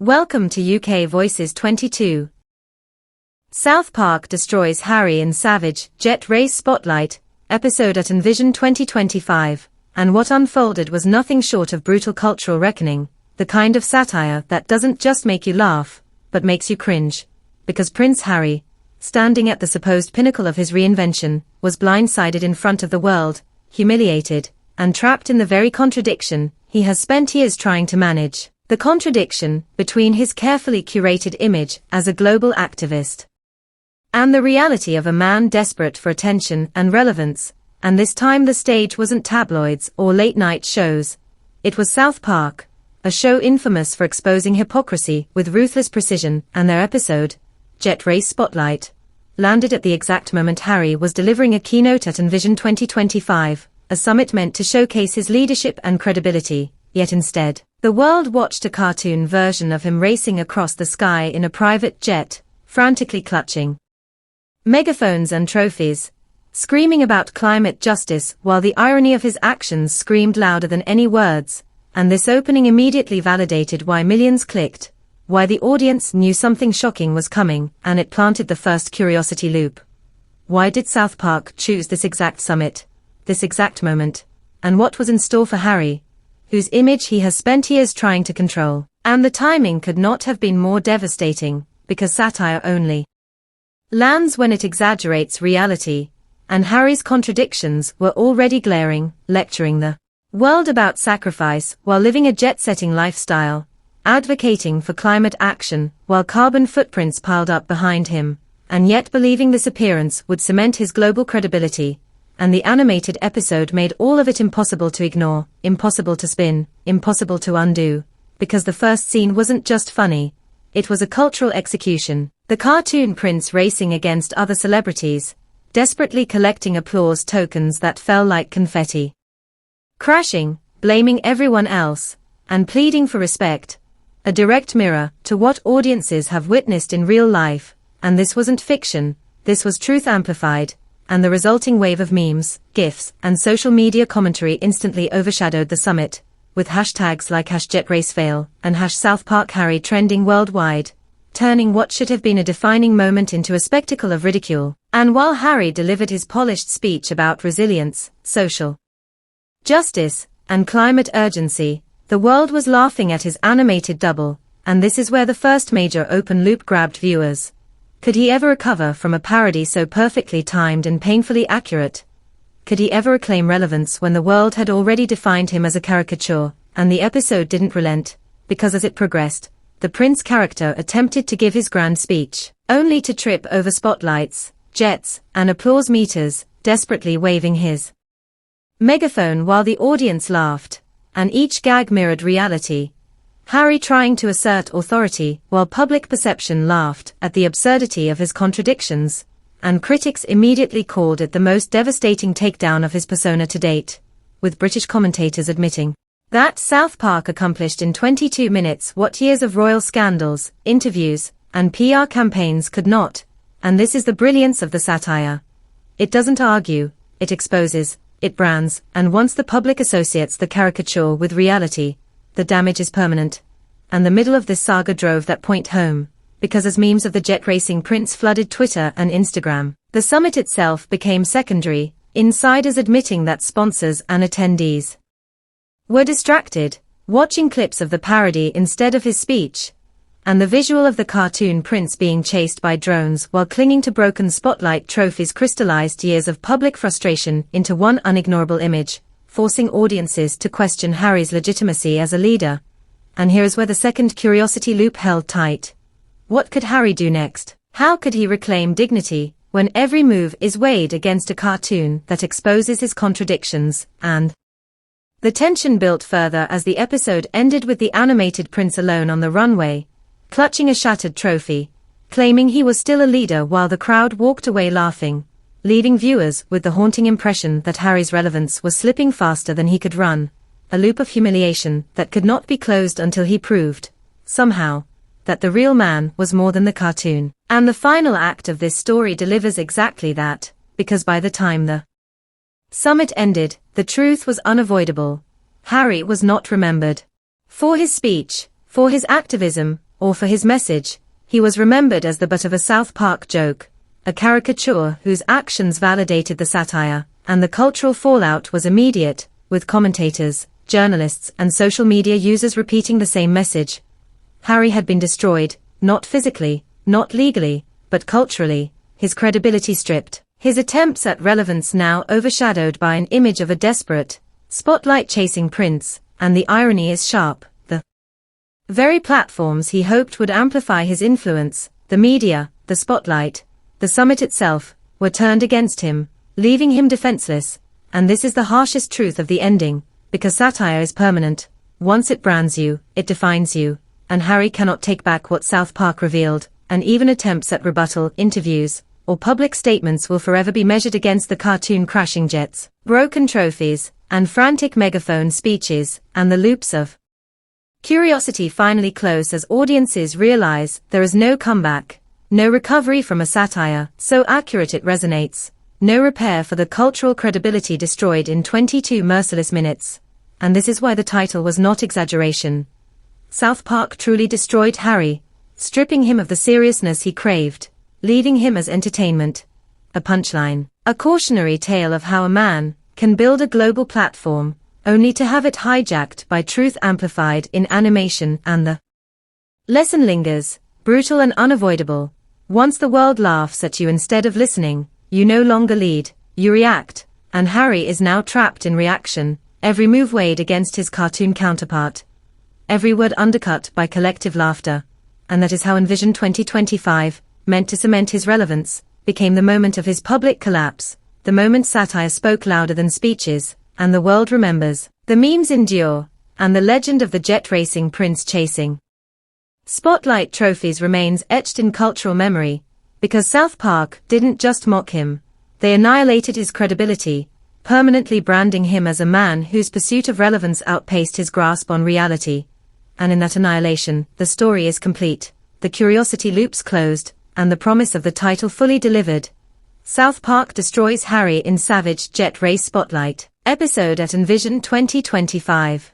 Welcome to UK Voices 22. South Park destroys Harry in Savage Jet Race Spotlight episode at Envision 2025, and what unfolded was nothing short of brutal cultural reckoning, the kind of satire that doesn't just make you laugh, but makes you cringe. Because Prince Harry, standing at the supposed pinnacle of his reinvention, was blindsided in front of the world, humiliated, and trapped in the very contradiction he has spent years trying to manage. The contradiction between his carefully curated image as a global activist and the reality of a man desperate for attention and relevance, and this time the stage wasn't tabloids or late-night shows. It was South Park, a show infamous for exposing hypocrisy with ruthless precision, and their episode, Jet Race Spotlight, landed at the exact moment Harry was delivering a keynote at Envision 2025, a summit meant to showcase his leadership and credibility, yet instead, the world watched a cartoon version of him racing across the sky in a private jet, frantically clutching megaphones and trophies, screaming about climate justice while the irony of his actions screamed louder than any words, and this opening immediately validated why millions clicked, why the audience knew something shocking was coming, and it planted the first curiosity loop. Why did South Park choose this exact summit, this exact moment, and what was in store for Harry, whose image he has spent years trying to control? And the timing could not have been more devastating, because satire only lands when it exaggerates reality, and Harry's contradictions were already glaring, lecturing the world about sacrifice while living a jet-setting lifestyle, advocating for climate action while carbon footprints piled up behind him, and yet believing this appearance would cement his global credibility. And the animated episode made all of it impossible to ignore, impossible to spin, impossible to undo, because the first scene wasn't just funny, it was a cultural execution. The cartoon prince racing against other celebrities, desperately collecting applause tokens that fell like confetti, crashing, blaming everyone else, and pleading for respect, a direct mirror to what audiences have witnessed in real life. And this wasn't fiction, this was truth amplified, and the resulting wave of memes, GIFs, and social media commentary instantly overshadowed the summit, with hashtags like #JetRaceFail and #SouthParkHarry trending worldwide, turning what should have been a defining moment into a spectacle of ridicule. And while Harry delivered his polished speech about resilience, social justice, and climate urgency, the world was laughing at his animated double, and this is where the first major open loop grabbed viewers. Could he ever recover from a parody so perfectly timed and painfully accurate? Could he ever reclaim relevance when the world had already defined him as a caricature? And the episode didn't relent, because as it progressed, the prince character attempted to give his grand speech, only to trip over spotlights, jets, and applause meters, desperately waving his megaphone while the audience laughed, and each gag mirrored reality. Harry trying to assert authority while public perception laughed at the absurdity of his contradictions, and critics immediately called it the most devastating takedown of his persona to date, with British commentators admitting that South Park accomplished in 22 minutes what years of royal scandals, interviews, and PR campaigns could not. And this is the brilliance of the satire. It doesn't argue, it exposes, it brands, and once the public associates the caricature with reality, the damage is permanent. And the middle of this saga drove that point home, because as memes of the jet racing prince flooded Twitter and Instagram, the summit itself became secondary, insiders admitting that sponsors and attendees were distracted, watching clips of the parody instead of his speech, and the visual of the cartoon prince being chased by drones while clinging to broken spotlight trophies crystallized years of public frustration into one unignorable image, forcing audiences to question Harry's legitimacy as a leader. And here is where the second curiosity loop held tight. What could Harry do next? How could he reclaim dignity when every move is weighed against a cartoon that exposes his contradictions? And the tension built further as the episode ended with the animated prince alone on the runway, clutching a shattered trophy, claiming he was still a leader while the crowd walked away laughing, leaving viewers with the haunting impression that Harry's relevance was slipping faster than he could run, a loop of humiliation that could not be closed until he proved, somehow, that the real man was more than the cartoon. And the final act of this story delivers exactly that, because by the time the summit ended, the truth was unavoidable. Harry was not remembered for his speech, for his activism, or for his message. He was remembered as the butt of a South Park joke, a caricature whose actions validated the satire, and the cultural fallout was immediate, with commentators, journalists, and social media users repeating the same message. Harry had been destroyed, not physically, not legally, but culturally, his credibility stripped, his attempts at relevance now overshadowed by an image of a desperate, spotlight-chasing prince, and the irony is sharp. The very platforms he hoped would amplify his influence, the media, the spotlight, the summit itself, were turned against him, leaving him defenseless, and this is the harshest truth of the ending, because satire is permanent. Once it brands you, it defines you, and Harry cannot take back what South Park revealed, and even attempts at rebuttal, interviews, or public statements will forever be measured against the cartoon crashing jets, broken trophies, and frantic megaphone speeches, and the loops of curiosity finally close as audiences realize there is no comeback, no recovery from a satire so accurate it resonates, no repair for the cultural credibility destroyed in 22 merciless minutes. And this is why the title was not exaggeration. South Park truly destroyed Harry, stripping him of the seriousness he craved, leaving him as entertainment. A punchline. A cautionary tale of how a man can build a global platform, only to have it hijacked by truth amplified in animation, and the lesson lingers, brutal and unavoidable. Once the world laughs at you instead of listening, you no longer lead, you react, and Harry is now trapped in reaction, every move weighed against his cartoon counterpart, every word undercut by collective laughter. And that is how Envision 2025, meant to cement his relevance, became the moment of his public collapse, the moment satire spoke louder than speeches, and the world remembers, the memes endure, and the legend of the jet racing prince chasing spotlight trophies remains etched in cultural memory, because South Park didn't just mock him, they annihilated his credibility, permanently branding him as a man whose pursuit of relevance outpaced his grasp on reality. And in that annihilation, the story is complete, the curiosity loops closed, and the promise of the title fully delivered. South Park destroys Harry in savage jet race spotlight episode at Envision 2025.